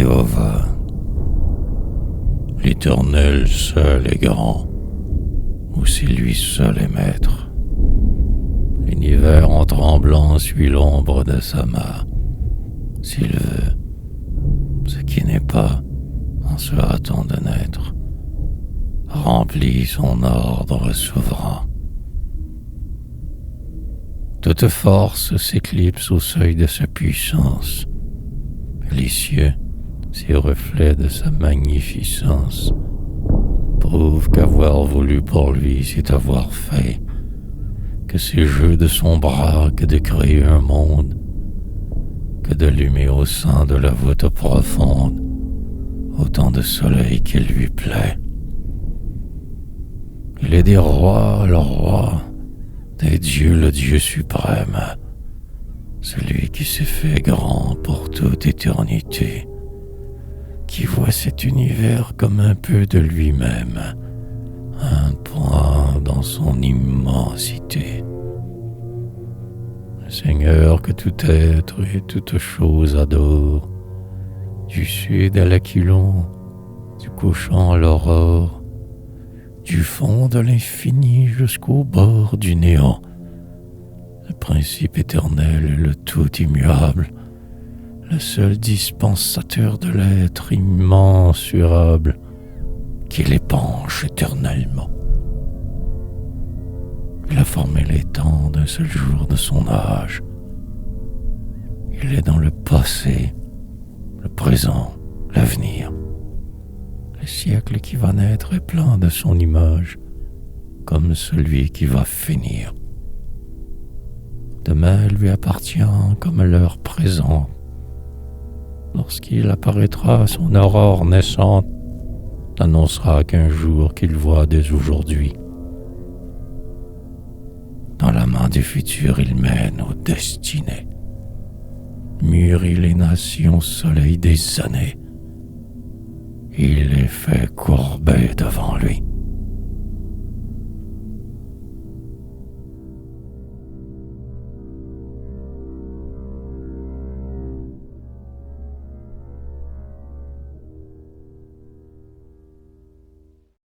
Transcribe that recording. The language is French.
Jéhovah, l'Éternel seul est grand, ou si lui seul est maître. L'univers en tremblant suit l'ombre de sa main. S'il veut, ce qui n'est pas en se hâtant de naître, remplit son ordre souverain. Toute force s'éclipse au seuil de sa puissance. Les cieux, ces reflets de sa magnificence, prouvent qu'avoir voulu pour lui, c'est avoir fait, que ces jeux de son bras que de créer un monde, que d'allumer au sein de la voûte profonde autant de soleil qu'il lui plaît. Il est des rois le roi, des dieux le Dieu suprême, celui qui s'est fait grand pour toute éternité, qui voit cet univers comme un peu de lui-même, un point dans son immensité. Le Seigneur que tout être et toute chose adore, du sud à l'aquilon, du couchant à l'aurore, du fond de l'infini jusqu'au bord du néant, le principe éternel et le tout immuable, le seul dispensateur de l'être immensurable qui l'épanche éternellement. Il a formé les temps d'un seul jour de son âge. Il est dans le passé, le présent, l'avenir. Le siècle qui va naître est plein de son image, comme celui qui va finir. Demain lui appartient comme l'heure présente. Lorsqu'il apparaîtra, son aurore naissante n'annoncera qu'un jour qu'il voit dès aujourd'hui. Dans la main du futur, il mène aux destinées, mûrit les nations au soleil des années. Il les fait courber devant lui.